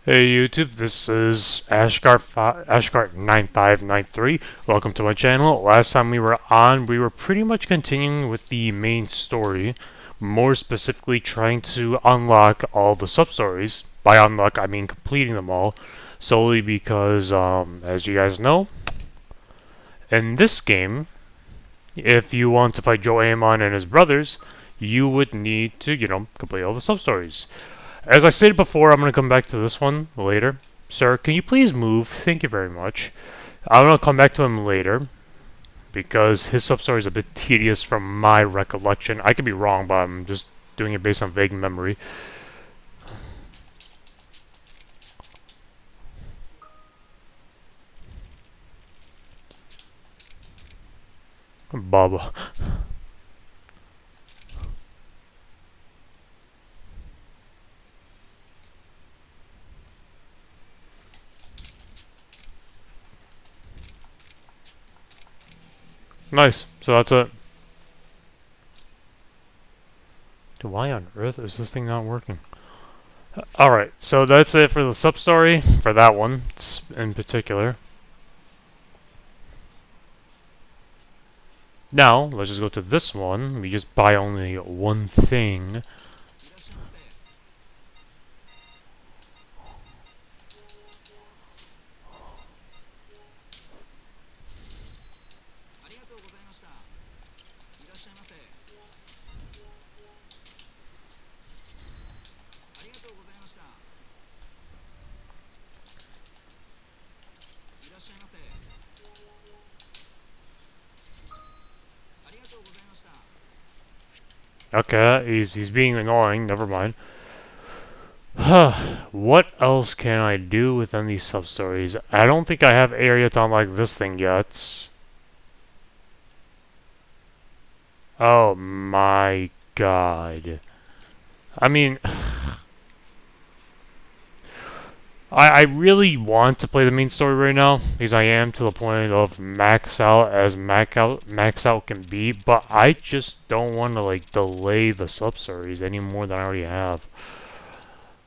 Hey YouTube, this is Ashgart9593. Welcome to my channel. Last time we were on, we were pretty much continuing with the main story, more specifically trying to unlock all the sub-stories. By unlock, I mean completing them all, solely because, as you guys know, in this game, if you want to fight Joe Amon and his brothers, you would need to, complete all the sub-stories. As I stated before, I'm going to come back to this one later. Sir, can you please move? Thank you very much. I'm going to come back to him later because his sub-story is a bit tedious from my recollection. I could be wrong, but I'm just doing it based on vague memory. Bubba. Nice. So that's it. Why on earth is this thing not working? Alright, so that's it for the sub-story, for that one in particular. Now, let's just go to this one. We just buy only one thing. Okay, he's being annoying, never mind. What else can I do within these sub-stories? I don't think I have area to unlock this thing yet. Oh my god. I mean, I really want to play the main story right now, because I am to the point of max out as max out can be, but I just don't want to like delay the sub-stories any more than I already have.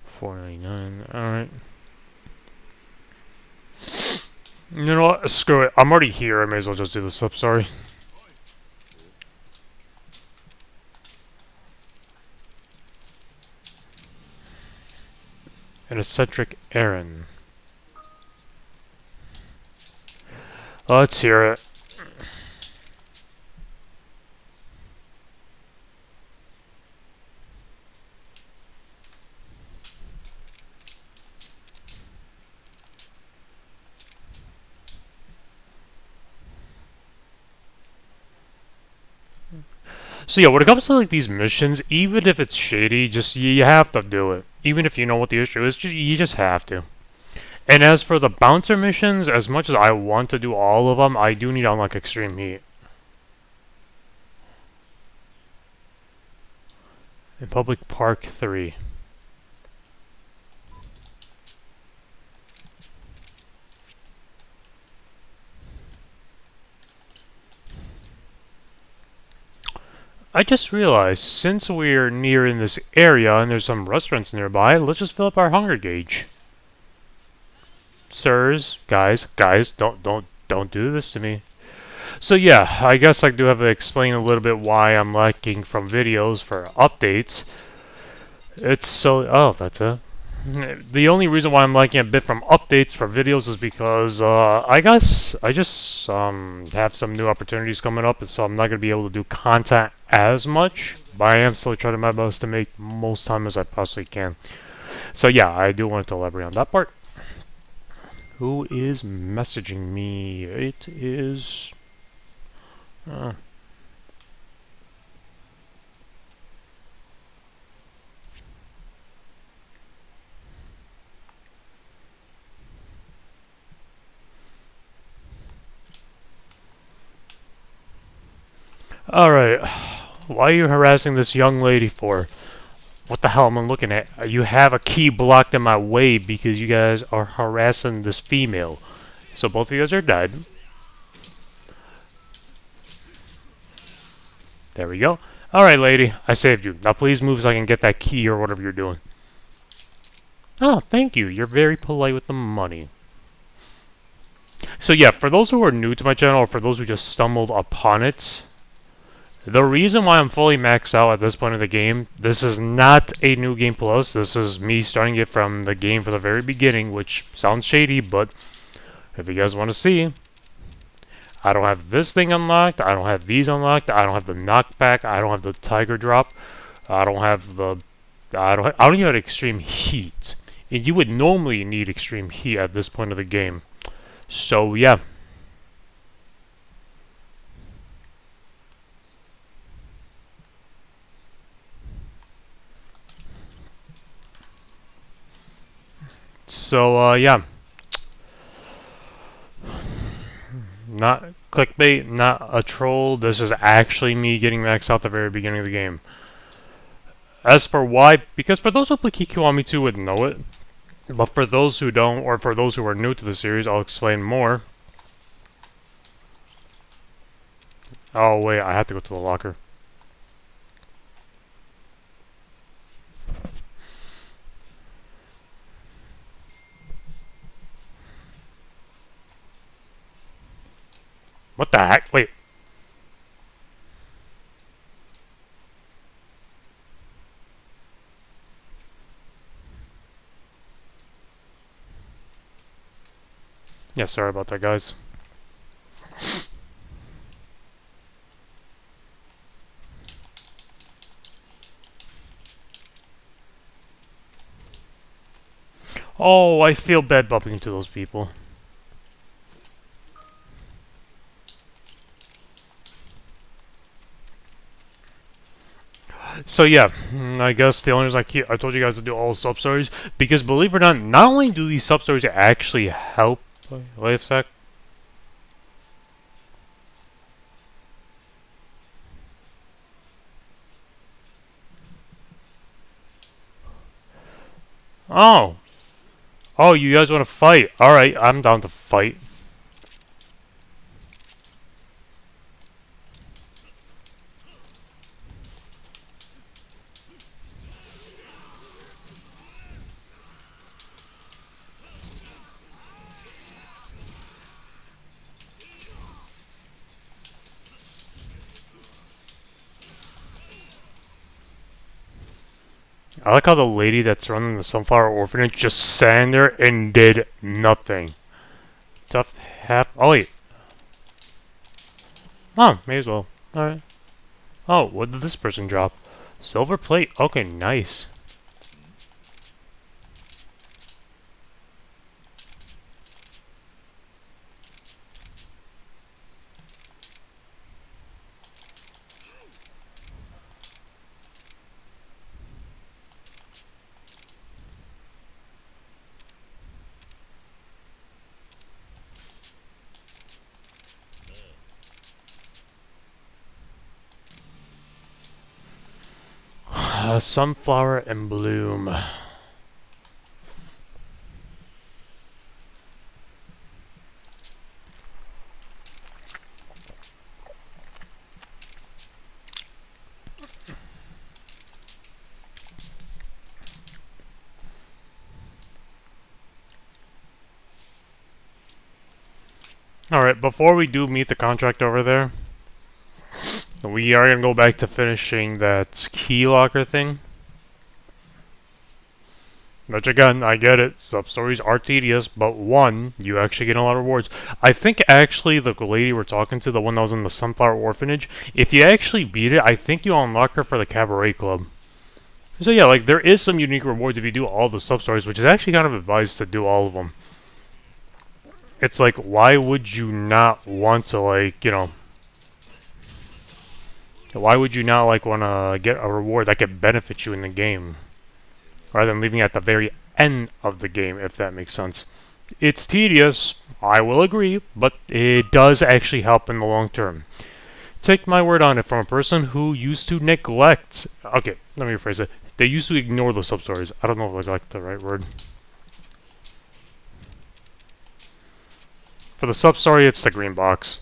499, alright. You know what? Screw it. I'm already here. I may as well just do the sub-story. An eccentric Aaron. Let's hear it. So yeah, when it comes to like these missions, even if it's shady, just you have to do it. Even if you know what the issue is, you just have to. And as for the bouncer missions, as much as I want to do all of them, I do need to unlock extreme heat. In Public Park 3. I just realized, since we're near in this area and there's some restaurants nearby, let's just fill up our hunger gauge. Sirs, guys, don't do this to me. So yeah, I guess I do have to explain a little bit why I'm lacking from videos for updates. It's so... oh, that's it. The only reason why I'm lacking a bit from updates for videos is because, I guess I just, have some new opportunities coming up, and so I'm not going to be able to do content as much, but I am still trying my best to make most time as I possibly can. So yeah, I do want to elaborate on that part. Who is messaging me? It is... Alright, why are you harassing this young lady for? What the hell am I looking at? You have a key blocked in my way because you guys are harassing this female. So both of you guys are dead. There we go. Alright, lady, I saved you. Now please move so I can get that key or whatever you're doing. Oh, thank you. You're very polite with the money. So yeah, for those who are new to my channel, or for those who just stumbled upon it, the reason why I'm fully maxed out at this point of the game, this is not a new game plus. This is me starting it from the game for the very beginning, which sounds shady, but if you guys want to see, I don't have this thing unlocked. I don't have these unlocked. I don't have the knockback. I don't have the tiger drop. I don't have the. I don't even have extreme heat. And you would normally need extreme heat at this point of the game. So yeah. So yeah. Not clickbait, not a troll. This is actually me getting maxed out at the very beginning of the game. As for why, because for those who play Kiwami 2 would know it, but for those who don't, or for those who are new to the series, I'll explain more. Oh wait, I have to go to the locker. What the heck? Wait. Yeah, sorry about that, guys. Oh, I feel bad bumping into those people. So yeah, I guess the only reason I told you guys to do all the sub stories because believe it or not only do these sub stories actually help. Wait a sec. Oh, oh, you guys want to fight? All right, I'm down to fight. I like how the lady that's running the Sunflower Orphanage just sat there and did nothing. Tough half. Oh wait. Oh, may as well. All right. Oh, what did this person drop? Silver plate. Okay, nice. Sunflower in bloom. Alright, before we do meet the contract over there, we are going to go back to finishing that key locker thing. Which again, I get it, sub-stories are tedious, but one, you actually get a lot of rewards. I think actually the lady we're talking to, the one that was in the Sunflower Orphanage, if you actually beat it, I think you unlock her for the Cabaret Club. So yeah, like there is some unique rewards if you do all the sub-stories, which is actually kind of advised to do all of them. It's like, why would you not want to, like, you know, why would you not, like, want to get a reward that could benefit you in the game? Rather than leaving it at the very end of the game, if that makes sense. It's tedious, I will agree, but it does actually help in the long term. Take my word on it from a person who used to neglect... Okay, let me rephrase it. They used to ignore the sub-stories. I don't know if neglect the right word. For the sub-story, it's the green box.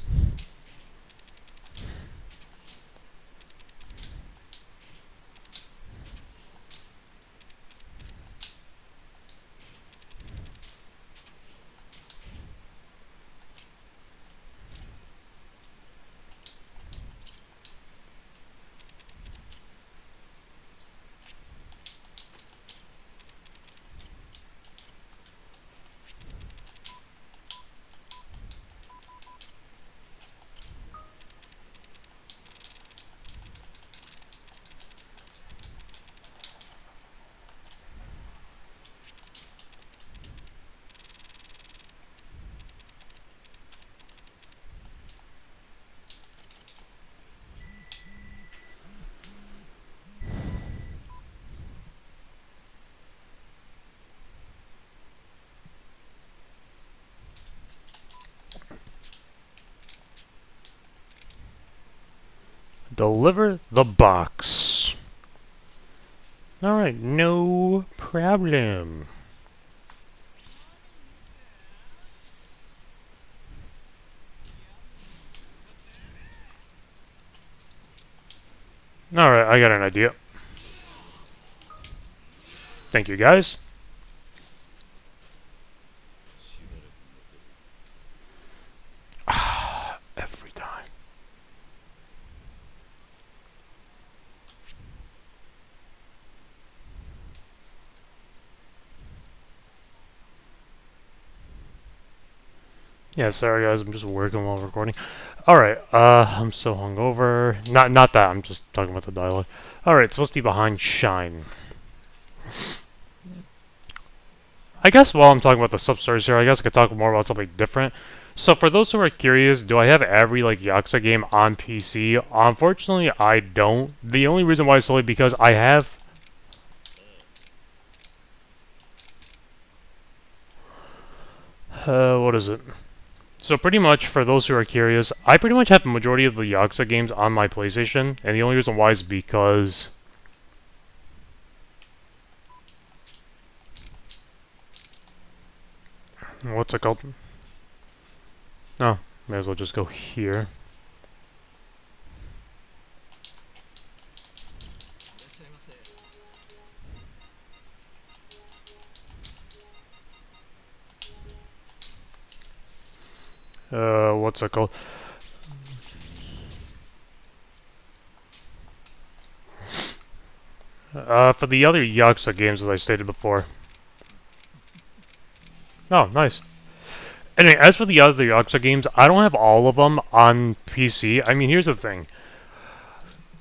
Deliver the box. Alright, no problem. Alright, I got an idea. Thank you, guys. Every time. Yeah, sorry guys, I'm just working while recording. Alright, I'm so hungover. Not that, I'm just talking about the dialogue. Alright, it's supposed to be behind Shine. I guess while I'm talking about the sub-stories here, I guess I could talk more about something different. So for those who are curious, do I have every like Yakuza game on PC? Unfortunately, I don't. The only reason why is solely because I have... what is it? So pretty much, for those who are curious, I pretty much have the majority of the Yakuza games on my PlayStation, and the only reason why is because... What's it called? Oh, may as well just go here. What's it called? For the other Yakuza games, as I stated before. Oh, nice. Anyway, as for the other Yakuza games, I don't have all of them on PC. I mean, here's the thing.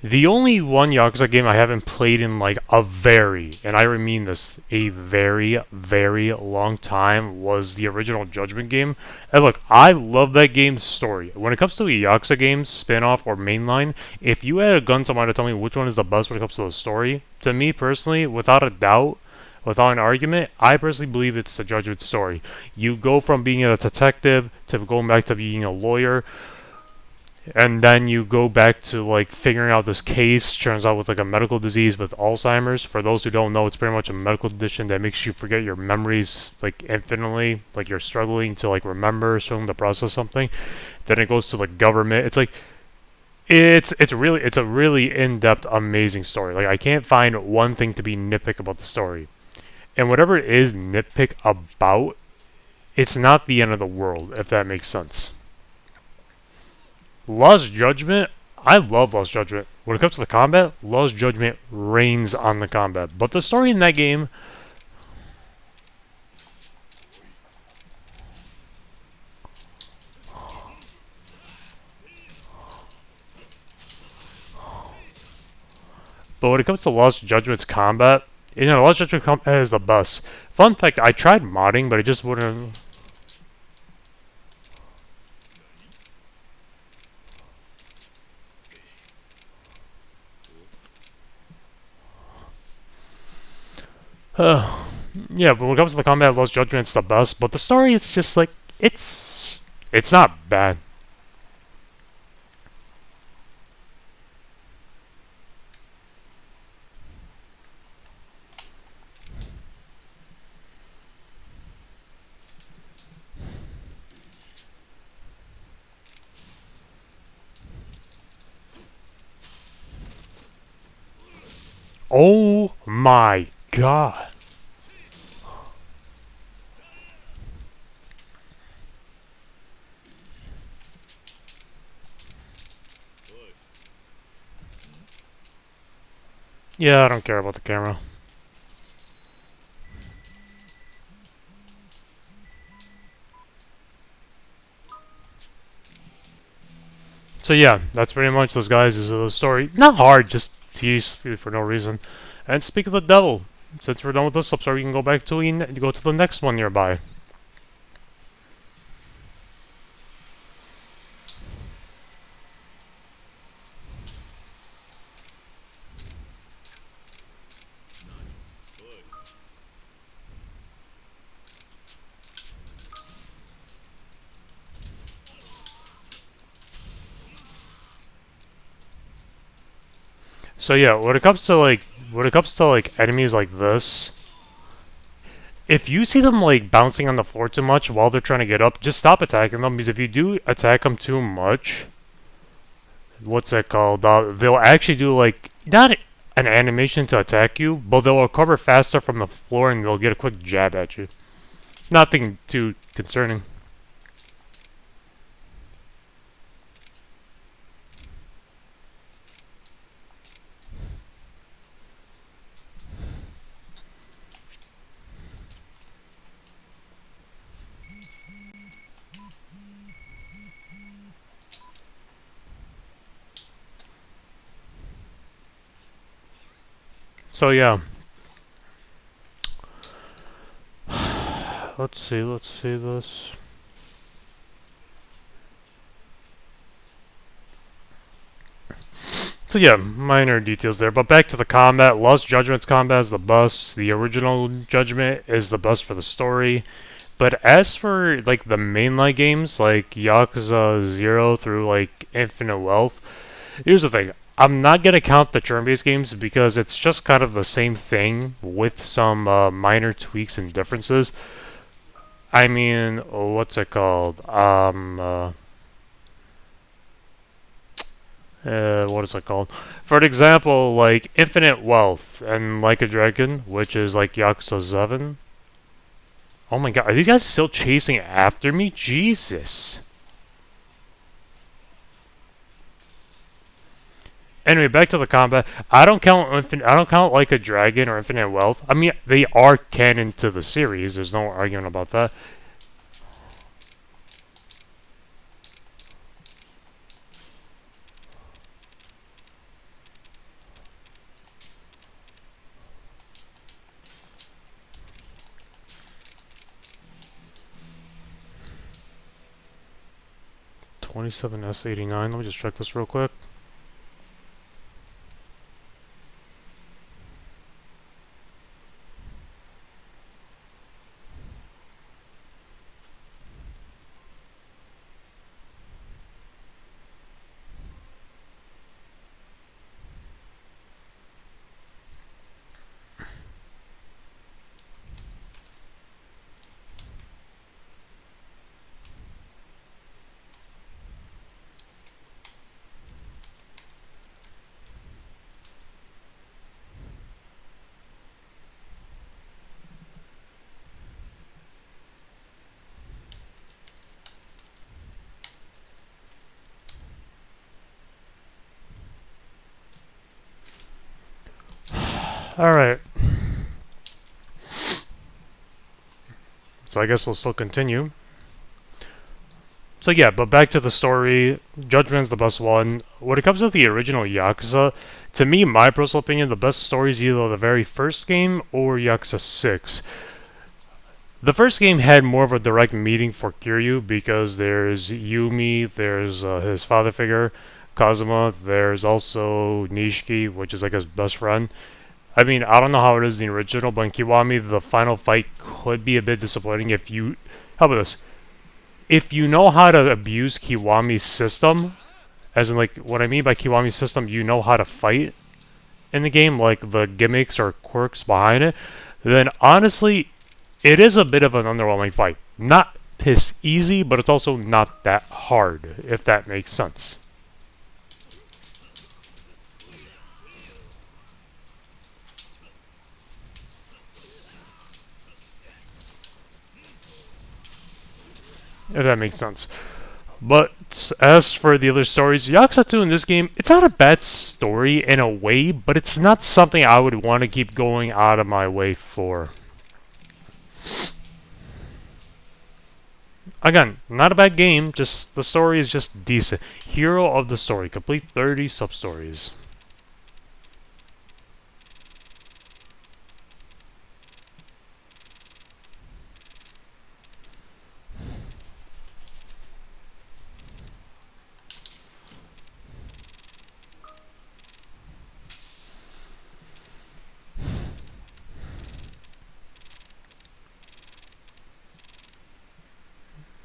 The only one Yakuza game I haven't played in like a very, and I mean this, a very, very long time was the original Judgment game. And look, I love that game's story. When it comes to a Yakuza game, spin-off, or mainline, if you had a gun somewhere to tell me which one is the best when it comes to the story, to me personally, without a doubt, without an argument, I personally believe it's the Judgment story. You go from being a detective to going back to being a lawyer, and then you go back to like figuring out this case. Turns out with like a medical disease with Alzheimer's. For those who don't know, it's pretty much a medical condition that makes you forget your memories like infinitely. Like you're struggling to like remember, struggling to process something. Then it goes to like government. It's like it's a really in-depth, amazing story. Like I can't find one thing to be nitpick about the story. And whatever it is nitpick about, it's not the end of the world, if that makes sense. Lost Judgment, I love Lost Judgment. When it comes to the combat, Lost Judgment reigns on the combat. But the story in that game... But when it comes to Lost Judgment's combat, you know, Lost Judgment combat is the best. Fun fact, I tried modding, but it just wouldn't... yeah, but when it comes to the combat, Lost Judgment, it's the best. But the story, it's just like, it's not bad. Oh my god. Yeah, I don't care about the camera. So yeah, that's pretty much this guy's story. Not hard, just tease for no reason. And speak of the devil, since we're done with this sub-story, we can go back to go to the next one nearby. So yeah, when it comes to like enemies like this, if you see them like bouncing on the floor too much while they're trying to get up, just stop attacking them because if you do attack them too much, what's that called? They'll actually do like not an animation to attack you, but they'll recover faster from the floor and they'll get a quick jab at you. Nothing too concerning. So yeah, let's see this. So yeah, minor details there, but back to the combat. Lost Judgment's combat is the best. The original Judgment is the best for the story. But as for like the mainline games, like Yakuza 0 through like Infinite Wealth, here's the thing. I'm not gonna count the turn-based games because it's just kind of the same thing with some minor tweaks and differences. I mean, what's it called? What is it called? For example, like Infinite Wealth and Like a Dragon, which is like Yakuza 7. Oh my god, are these guys still chasing after me? Jesus. Anyway, back to the combat. I don't count Like a Dragon or Infinite Wealth. I mean, they are canon to the series. There's no argument about that. 27S89. Let me just check this real quick. Alright. So I guess we'll still continue. So yeah, but back to the story. Judgment's the best one. When it comes to the original Yakuza, to me, my personal opinion, the best story is either the very first game or Yakuza 6. The first game had more of a direct meaning for Kiryu because there's Yumi, there's his father figure, Kazuma, there's also Nishiki, which is like his best friend. I mean, I don't know how it is in the original, but in Kiwami, the final fight could be a bit disappointing if you... How about this? If you know how to abuse Kiwami's system, as in, like, what I mean by Kiwami's system, you know how to fight in the game, like the gimmicks or quirks behind it, then honestly, it is a bit of an underwhelming fight. Not piss easy, but it's also not that hard, if that makes sense. If that makes sense. But as for the other stories, Yakuza 2 in this game, it's not a bad story in a way, but it's not something I would want to keep going out of my way for. Again, not a bad game, just the story is just decent. Hero of the story, complete 30 sub-stories.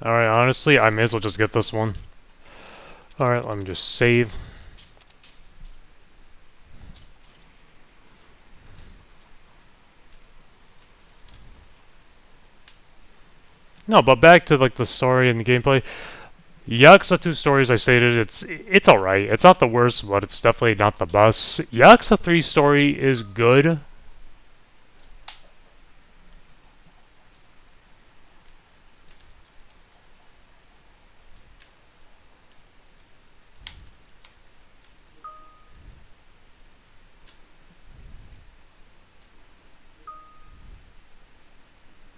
Alright, honestly, I may as well just get this one. Alright, let me just save. No, but back to like the story and the gameplay. Yakuza 2 stories, I stated, it's alright. It's not the worst, but it's definitely not the best. Yakuza 3 story is good.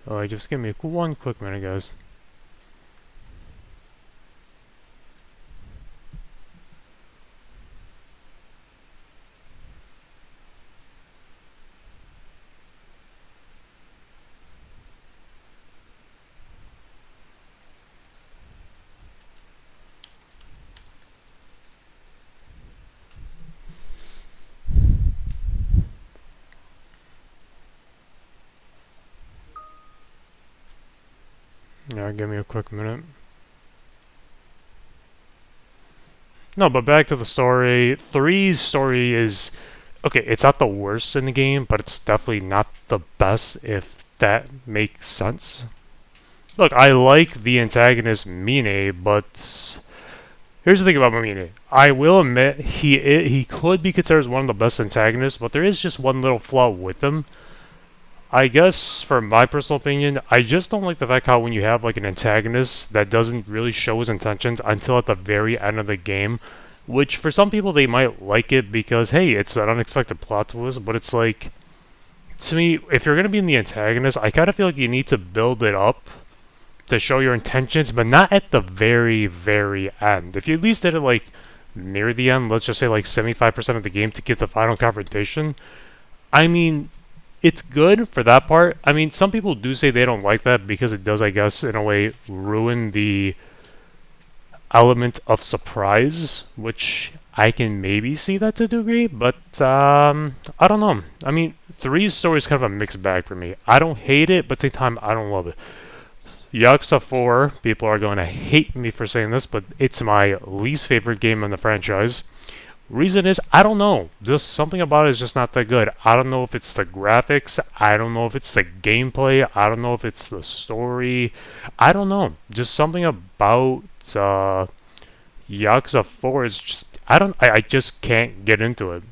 Oh, just give me one quick minute, guys. Yeah, give me a quick minute. No, but back to the story. Three's story is okay. It's not the worst in the game, but it's definitely not the best. If that makes sense. Look, I like the antagonist Mine, but here's the thing about Mine. I will admit he could be considered as one of the best antagonists, but there is just one little flaw with him. I guess, for my personal opinion, I just don't like the fact how when you have like an antagonist that doesn't really show his intentions until at the very end of the game, which for some people they might like it because hey, it's an unexpected plot twist, but it's like to me, if you're gonna be in the antagonist, I kind of feel like you need to build it up to show your intentions, but not at the very, very end. If you at least did it like near the end, let's just say like 75% of the game to get the final confrontation, I mean, it's good for that part. I mean, some people do say they don't like that because it does, I guess, in a way, ruin the element of surprise, which I can maybe see that to a degree, but I don't know. I mean, three's story is kind of a mixed bag for me. I don't hate it, but at the same time, I don't love it. Yakuza 4, people are going to hate me for saying this, but it's my least favorite game in the franchise. Reason is, I don't know. Just something about it is just not that good. I don't know if it's the graphics. I don't know if it's the gameplay. I don't know if it's the story. I don't know. Just something about Yakuza 4 is just... I just can't get into it.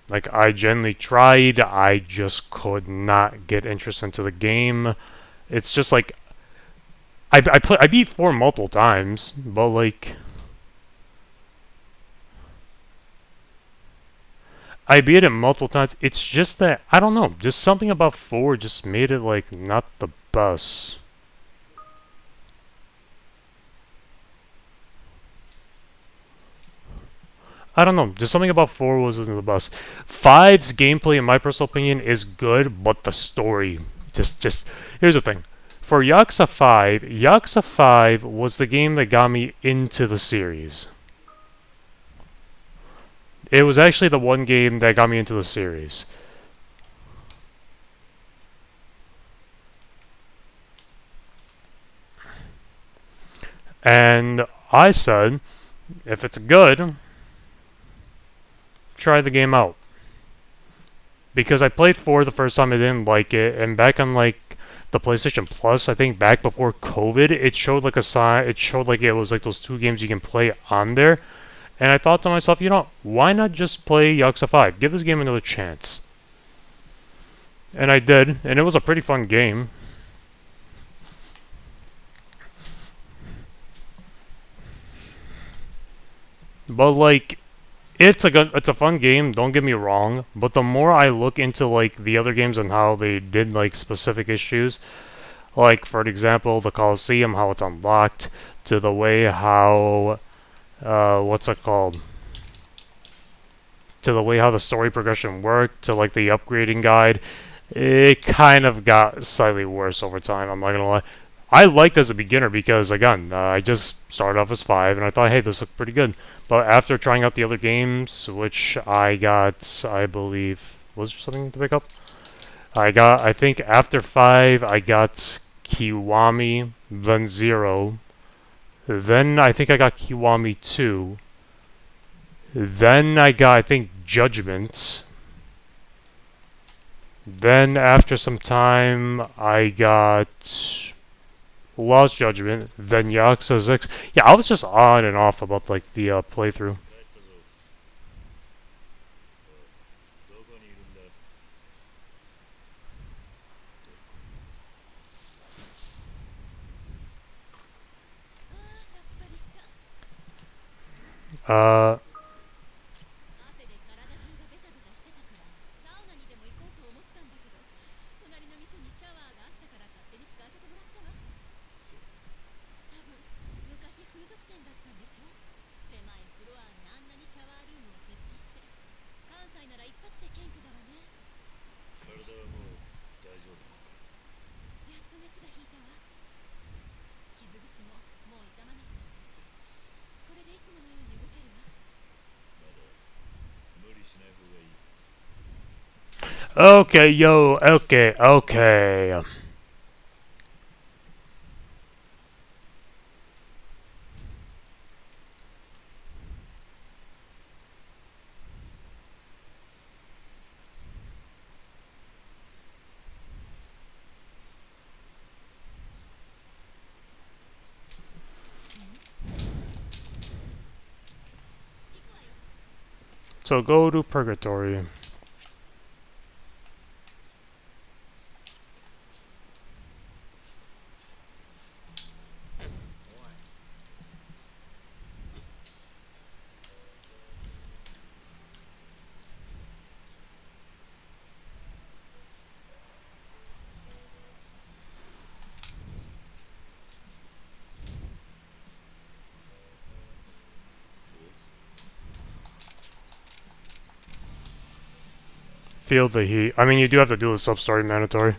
Like, I genuinely tried. I just could not get interest into the game. It's just like... I beat 4 multiple times, but like... I beat it multiple times. It's just that I don't know. Just something about 4 just made it like not the best. I don't know. Just something about 4 wasn't the best. Five's gameplay, in my personal opinion, is good, but the story just here's the thing. For Yakuza 5 was the game that got me into the series. It was actually the one game that got me into the series. And I said, if it's good, try the game out. Because I played 4 the first time, I didn't like it, and back on like the PlayStation Plus, I think back before COVID, it showed like a sign, it showed like it was like those 2 games you can play on there. And I thought to myself, you know, why not just play Yakuza 5? Give this game another chance. And I did, and it was a pretty fun game. But like, it's a fun game, don't get me wrong, but the more I look into like the other games and how they did like specific issues, like for example, the Coliseum, how it's unlocked, to the way how what's it called? To the way how the story progression worked, to like the upgrading guide, it kind of got slightly worse over time. I'm not gonna lie. I liked as a beginner because again, I just started off as 5 and I thought, hey, this looked pretty good. But after trying out the other games, which I got, I believe, was there something to pick up? I think after 5, I got Kiwami, then 0. Then I think I got Kiwami 2. Then I got, I think, Judgment. Then after some time, I got Lost Judgment, then Yakuza 6. Yeah, I was just on and off about like the playthrough. Uh, okay, yo, okay, okay. So go to Purgatory. Feel the heat. I mean, you do have to do the sub-story mandatory.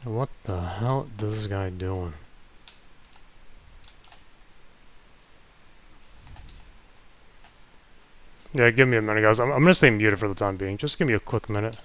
What the hell is this guy doing? Yeah, give me a minute, guys. I'm gonna stay muted for the time being. Just give me a quick minute.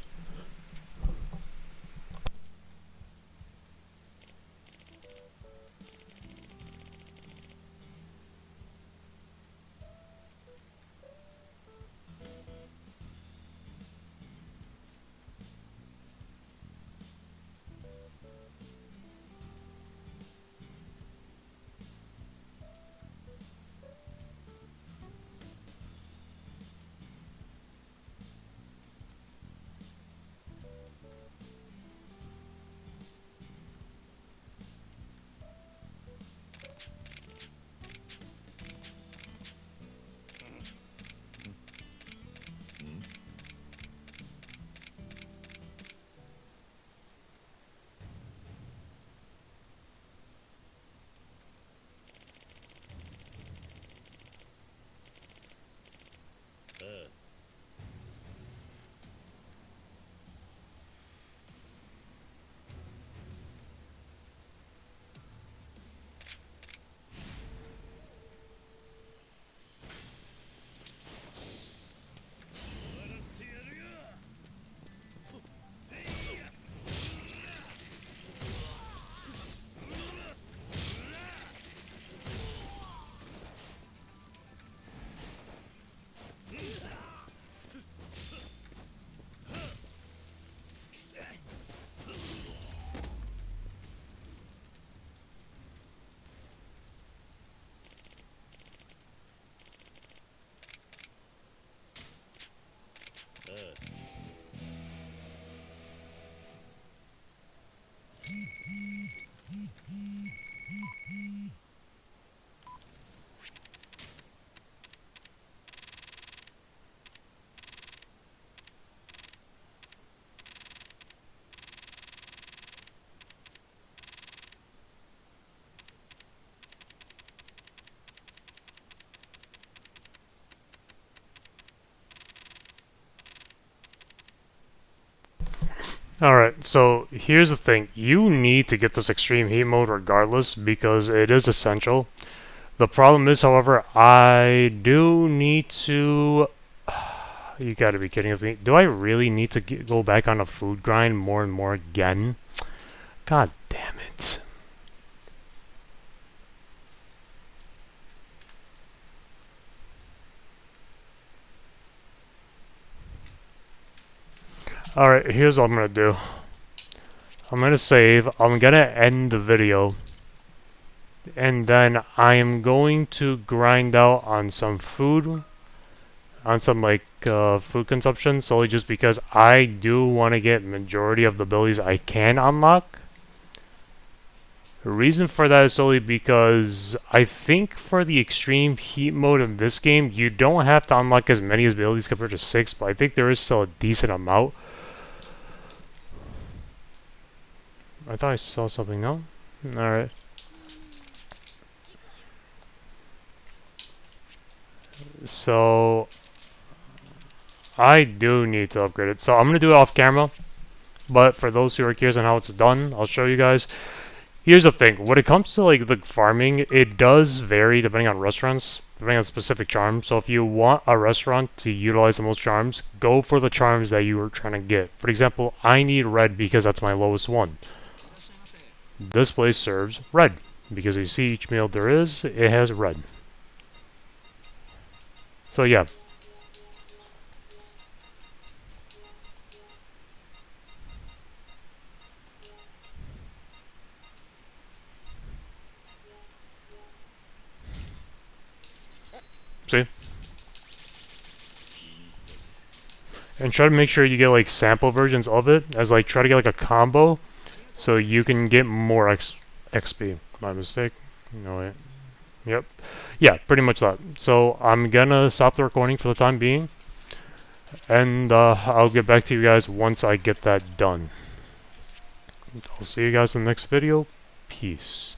Alright, so here's the thing. You need to get this extreme heat mode regardless because it is essential. The problem is, however, I do need to... You gotta be kidding with me. Do I really need to go back on a food grind more and more again? God damn it. Alright, here's what I'm gonna do. I'm gonna save. I'm gonna end the video. And then I am going to grind out on some food. On some, like, food consumption. Solely just because I do want to get majority of the abilities I can unlock. The reason for that is solely because I think for the extreme heat mode in this game, you don't have to unlock as many abilities compared to 6, but I think there is still a decent amount. I thought I saw something, no? Alright. So, I do need to upgrade it. So I'm going to do it off camera, but for those who are curious on how it's done, I'll show you guys. Here's the thing, when it comes to like the farming, it does vary depending on restaurants, depending on specific charms. So if you want a restaurant to utilize the most charms, go for the charms that you are trying to get. For example, I need red because that's my lowest one. This place serves red, because you see each meal there is, it has red. So yeah. See? And try to make sure you get like sample versions of it, as like try to get like a combo, so you can get more XP. My mistake. No wait. Yep. Yeah, pretty much that. So I'm gonna stop the recording for the time being, and I'll get back to you guys once I get that done. I'll see you guys in the next video. Peace.